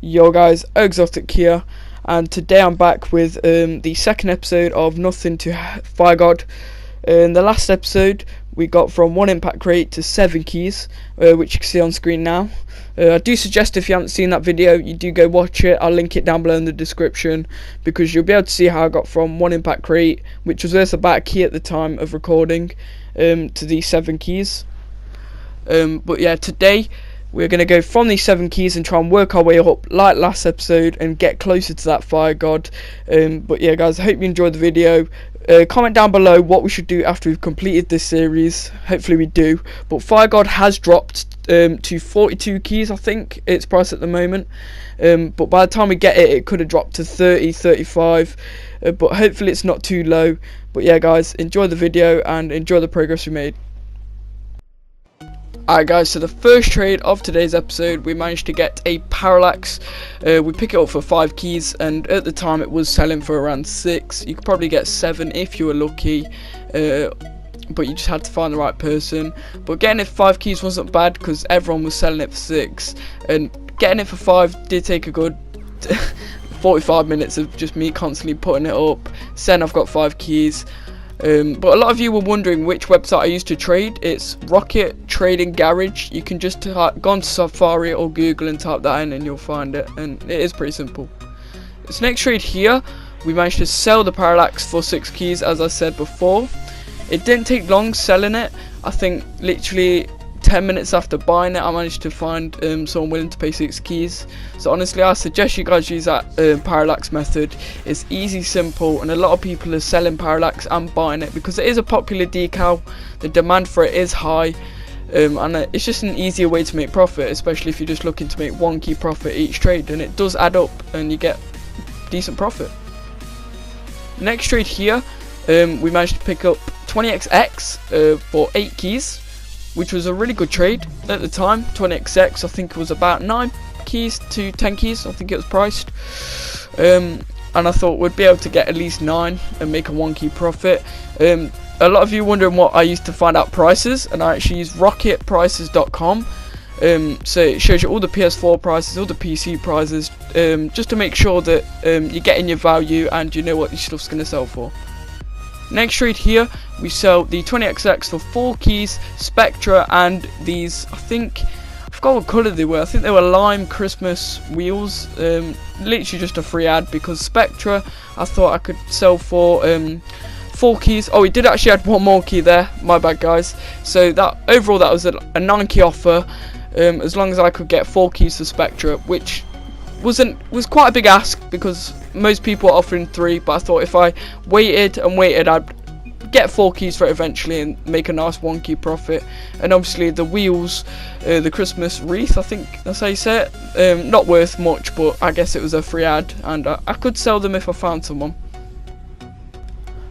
Yo guys, Exotic here, and today I'm back with the second episode of Nothing to Fire God. In the last episode we got from 1 impact rate to 7 keys, which you can see on screen now. I do suggest if you haven't seen that video, you do go watch it. I'll link it down below in the description, because you'll be able to see how I got from 1 impact rate, which was worth about a key at the time of recording, to these 7 keys. But yeah, today we're going to go from these 7 keys and try and work our way up like last episode and get closer to that fire god. But yeah guys, I hope you enjoyed the video. Comment down below what we should do after we've completed this series. Hopefully we do. But fire god has dropped to 42 keys, I think its price at the moment. But by the time we get it, it could have dropped to 30, 35. But hopefully it's not too low. But yeah guys, enjoy the video and enjoy the progress we made. Alright guys, so the first trade of today's episode, we managed to get a Parallax. We pick it up for 5 keys, and at the time it was selling for around 6. You could probably get 7 if you were lucky, but you just had to find the right person. But getting it for 5 keys wasn't bad, because everyone was selling it for 6, and getting it for 5 did take a good 45 minutes of just me constantly putting it up, saying I've got 5 keys. But a lot of you were wondering which website I used to trade. It's Rocket Trading Garage. You can just go on to Safari or Google and type that in and you'll find it, and it is pretty simple. This next trade here, we managed to sell the Parallax for 6 keys, as I said before. It didn't take long selling it. I think literally 10 minutes after buying it, I managed to find someone willing to pay 6 keys. So honestly, I suggest you guys use that Parallax method. It's easy, simple, and a lot of people are selling Parallax and buying it because it is a popular decal. The demand for it is high, and it's just an easier way to make profit, especially if you're just looking to make 1 key profit each trade, and it does add up and you get decent profit. Next trade here, we managed to pick up 20XX for 8 keys, which was a really good trade at the time. 20XX, I think it was about 9 keys to 10 keys, I think it was priced. And I thought we'd be able to get at least 9 and make a 1 key profit. A lot of you wondering what I used to find out prices, and I actually use rocketprices.com. So it shows you all the PS4 prices, all the PC prices, just to make sure that you're getting your value and you know what your stuff's going to sell for. Next trade here, we sell the 20XX for 4 keys, Spectra, and these, I forgot what colour they were. I think they were lime Christmas wheels. Literally just a free ad, because Spectra I thought I could sell for 4 keys. Oh, we did actually add 1 more key there, my bad guys. So that overall that was a 9 key offer, as long as I could get 4 keys for Spectra, which was quite a big ask because most people are offering 3, but I thought if I waited and waited, I'd get 4 keys for it eventually and make a nice 1 key profit. And obviously the wheels, the Christmas wreath, I think that's how you say it, not worth much, but I guess it was a free ad, and I could sell them if I found someone.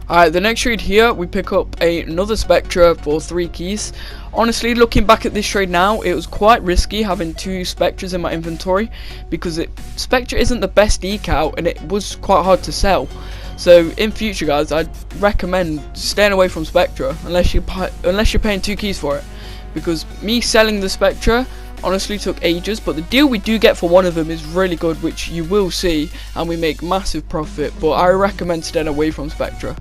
Alright, the next trade here, we pick up another Spectra for 3 keys. Honestly, looking back at this trade now, it was quite risky having 2 Spectras in my inventory, because Spectra isn't the best decal and it was quite hard to sell. So in future guys, I'd recommend staying away from Spectra unless you're paying 2 keys for it, because me selling the Spectra honestly took ages, but the deal we do get for one of them is really good, which you will see, and we make massive profit. But I recommend staying away from Spectra.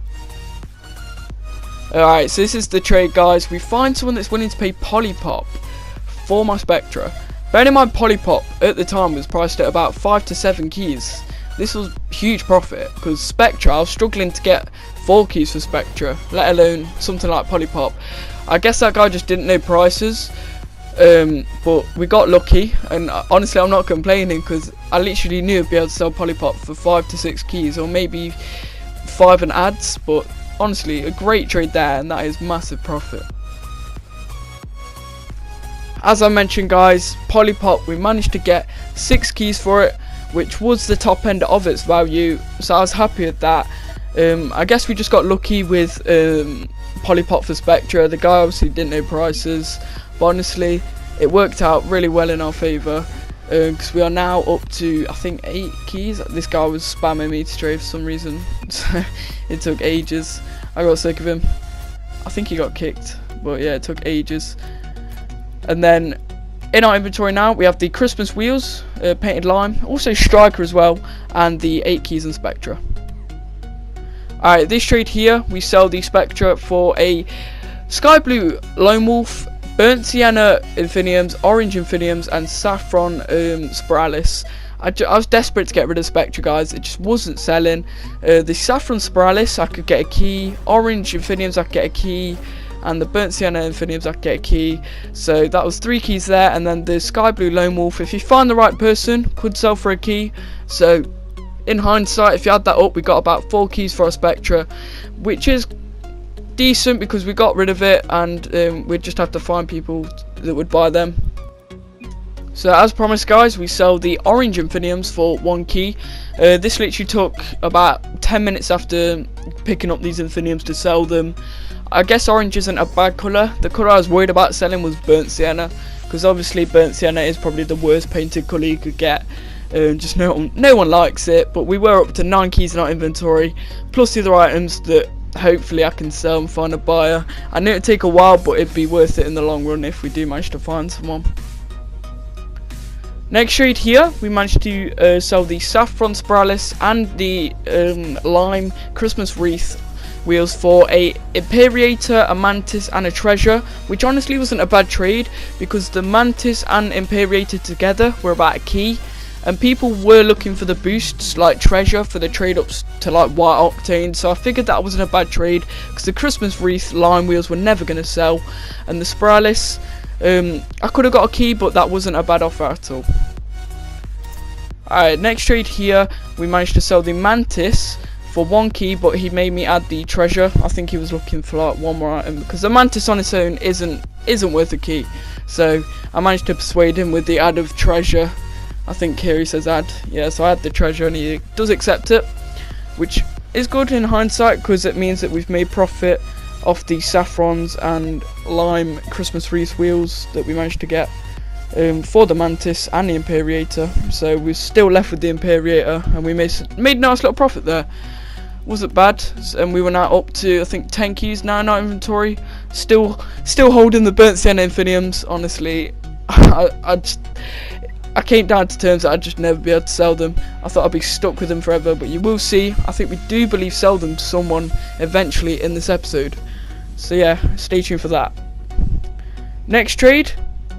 Alright, so this is the trade guys. We find someone that's willing to pay Polypop for my Spectra. Bearing in mind Polypop at the time was priced at about 5 to 7 keys. This was huge profit, because Spectra, I was struggling to get 4 keys for Spectra, let alone something like Polypop. I guess that guy just didn't know prices, but we got lucky, and honestly I'm not complaining, because I literally knew I'd be able to sell Polypop for 5 to 6 keys, or maybe 5 and ads. But honestly, a great trade there, and that is massive profit. As I mentioned guys, Polypop, we managed to get 6 keys for it, which was the top end of its value, so I was happy with that. I guess we just got lucky with Polypop for Spectra. The guy obviously didn't know prices, but honestly it worked out really well in our favour, because we are now up to I think 8 keys. This guy was spamming me to trade for some reason, so it took ages. I got sick of him. I think he got kicked, but yeah, it took ages. And then in our inventory now, we have the Christmas wheels, painted lime, also striker as well, and the 8 keys and Spectra. Alright, this trade here, we sell the Spectra for a sky blue lone wolf, burnt sienna infiniums, orange infiniums, and saffron spiralis. I was desperate to get rid of Spectra, guys. It just wasn't selling. The saffron spiralis, I could get a key. Orange infiniums, I could get a key. And the burnt sienna infiniums, I could get a key. So that was 3 keys there. And then the sky blue lone wolf, if you find the right person, could sell for a key. So in hindsight, if you add that up, we got about 4 keys for our Spectra, which is decent because we got rid of it, and we'd just have to find people that would buy them. So as promised, guys, we sell the orange infiniums for 1 key. This literally took about 10 minutes after picking up these infiniums to sell them. I guess orange isn't a bad colour. The colour I was worried about selling was burnt sienna, because obviously burnt sienna is probably the worst painted colour you could get. Just no one likes it. But we were up to 9 keys in our inventory, plus the other items that hopefully I can sell and find a buyer. I know it'd take a while, but it'd be worth it in the long run if we do manage to find someone. Next trade here, we managed to sell the saffron spiralis and the lime Christmas wreath wheels for a Imperator, a Mantis, and a Treasure, which honestly wasn't a bad trade because the Mantis and Imperator together were about a key, and people were looking for the boosts like Treasure for the trade ups to like White Octane, so I figured that wasn't a bad trade because the Christmas wreath lime wheels were never going to sell, and the spiralis, I could have got a key, but that wasn't a bad offer at all. Alright, next trade here, we managed to sell the Mantis for 1 key, but he made me add the Treasure. I think he was looking for like 1 more item because the Mantis on its own isn't worth a key. So I managed to persuade him with the add of Treasure. I think here he says add. Yeah, so I add the Treasure and he does accept it, which is good in hindsight because it means that we've made profit off the saffrons and lime Christmas wreath wheels that we managed to get for the Mantis and the Imperator. So we're still left with the Imperator, and we made a nice little profit there. Wasn't bad, and we were now up to I think 10 keys now in our inventory. Still holding the burnt sienna infiniums. Honestly, I came down to terms that I'd just never be able to sell them. I thought I'd be stuck with them forever, but you will see. I think we do believe sell them to someone eventually in this episode. So yeah, stay tuned for that. Next trade,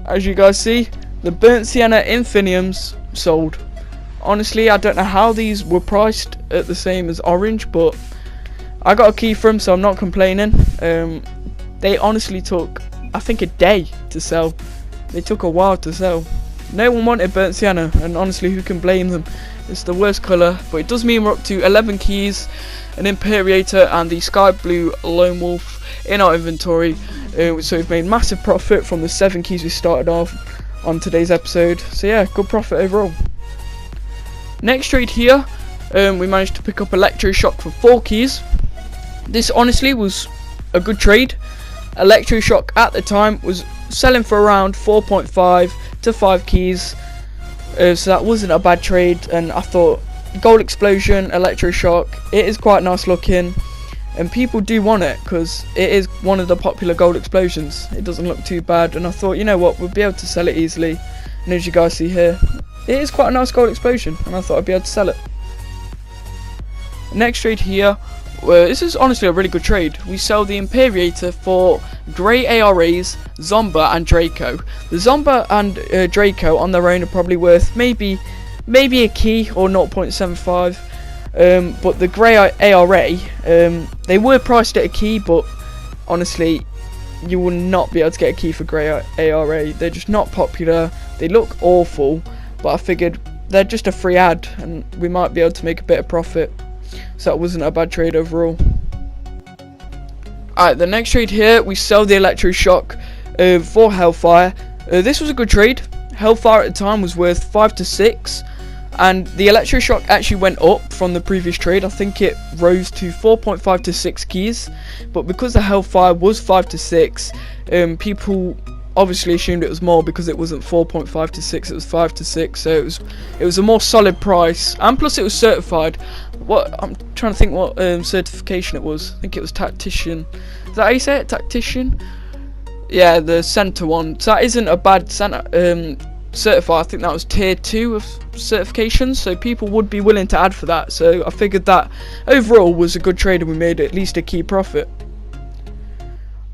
as you guys see, the burnt sienna infiniums sold. Honestly, I don't know how these were priced at the same as orange, but I got a key for them, so I'm not complaining. They honestly took, I think, a day to sell. They took a while to sell. No one wanted burnt sienna, and honestly, who can blame them? It's the worst colour, but it does mean we're up to 11 keys, an Imperator, and the sky blue lone wolf in our inventory. So we've made massive profit from the 7 keys we started off on today's episode. So yeah, good profit overall. Next trade here, we managed to pick up Electroshock for 4 keys. This honestly was a good trade. Electroshock at the time was selling for around 4.5 to 5 keys. So that wasn't a bad trade, and I thought Gold Explosion, Electroshock, it is quite nice looking, and people do want it because it is one of the popular Gold Explosions. It doesn't look too bad, and I thought, you know what, we'll be able to sell it easily. And as you guys see here, it is quite a nice Gold Explosion, and I thought I'd be able to sell it. Next trade here, this is honestly a really good trade. We sell the Imperator for Grey ARAs, Zomba, and Draco. The Zomba and Draco on their own are probably worth maybe a key or 0.75. But the Grey ARA, they were priced at a key, but honestly, you will not be able to get a key for Grey ARA. They're just not popular. They look awful, but I figured they're just a free ad, and we might be able to make a bit of profit. So that wasn't a bad trade overall. Alright, the next trade here, we sell the Electroshock for Hellfire. This was a good trade. Hellfire at the time was worth 5 to 6, and the Electroshock actually went up from the previous trade. I think it rose to 4.5 to 6 keys, but because the Hellfire was 5 to 6, people obviously assumed it was more because it wasn't 4.5 to 6, it was 5 to 6, so it was a more solid price, and plus it was certified. I'm trying to think what certification it was. I think it was Tactician. Is that how you say it? Tactician? Yeah, the center one. So that isn't a bad certify. I think that was tier 2 of certifications, so people would be willing to add for that. So I figured that overall was a good trade and we made at least a key profit.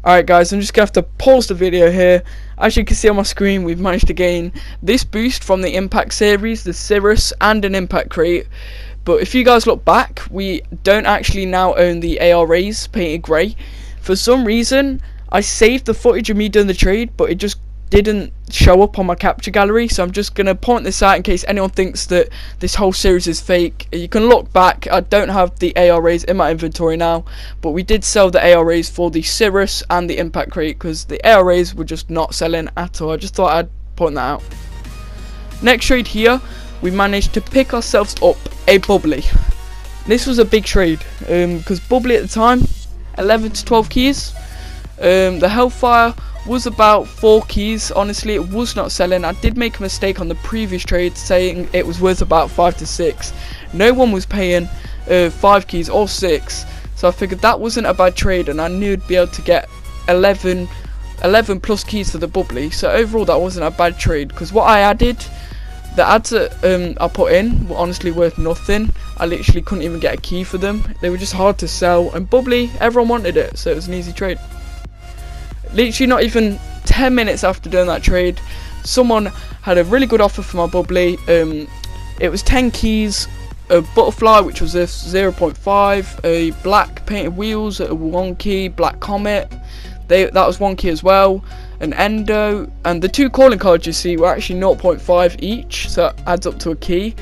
Alright guys, I'm just gonna have to pause the video here. As you can see on my screen, we've managed to gain this boost from the Impact series, the Cirrus, and an Impact crate. But if you guys look back, we don't actually now own the ARAs painted grey. For some reason, I saved the footage of me doing the trade, but it just didn't show up on my capture gallery, so I'm just gonna point this out in case anyone thinks that this whole series is fake. You can look back. I don't have the ARAs in my inventory now, but we did sell the ARAs for the Cirrus and the Impact crate because the ARAs were just not selling at all. I just thought I'd point that out. Next trade here, we managed to pick ourselves up a bubbly. This was a big trade because bubbly at the time, 11 to 12 keys. The Hellfire was about 4 keys. Honestly, it was not selling. I did make a mistake on the previous trade saying it was worth about 5 to 6. No one was paying 5 keys or 6, so I figured that wasn't a bad trade, and I knew I'd be able to get 11 plus keys for the bubbly. So overall that wasn't a bad trade, because what I added, the ads that I put in were honestly worth nothing. I literally couldn't even get a key for them. They were just hard to sell, and bubbly, everyone wanted it, so it was an easy trade. Literally not even 10 minutes after doing that trade, someone had a really good offer for my bubbly. It was 10 keys, a butterfly which was a 0.5, a black painted wheels at a 1 key, black comet, that was 1 key as well, an endo, and the 2 calling cards you see were actually 0.5 each, so that adds up to a key.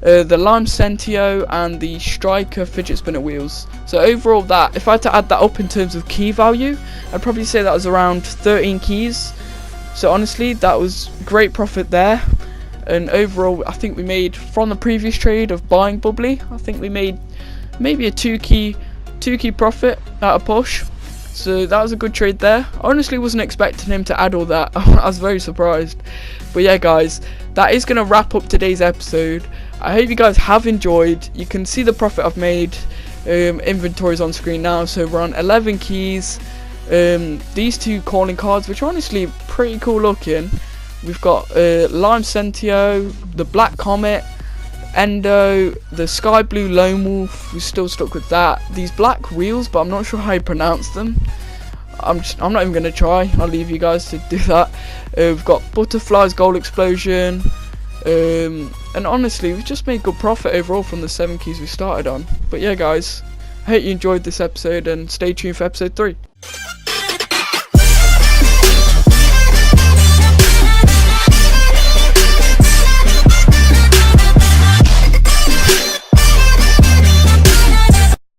The Lime Centio and the Striker fidget spinner wheels. So overall, that if I had to add that up in terms of key value, I'd probably say that was around 13 keys. So honestly, that was great profit there. And overall, I think we made, from the previous trade of buying bubbly, I think we made maybe a 2 key profit at a push. So that was a good trade there. I honestly wasn't expecting him to add all that. I was very surprised. But yeah guys, that is going to wrap up today's episode. I hope you guys have enjoyed. You can see the profit I've made. Inventory's on screen now, so we're on 11 keys. These 2 calling cards, which are honestly pretty cool looking. We've got Lime Centio, the Black Comet, Endo, the Sky Blue Lone Wolf. We're still stuck with that. These black wheels, but I'm not sure how you pronounce them. I'm not even going to try. I'll leave you guys to do that. We've got Butterfly's Gold Explosion. And honestly, we've just made good profit overall from the 7 keys we started on. But yeah guys, I hope you enjoyed this episode, and stay tuned for episode 3.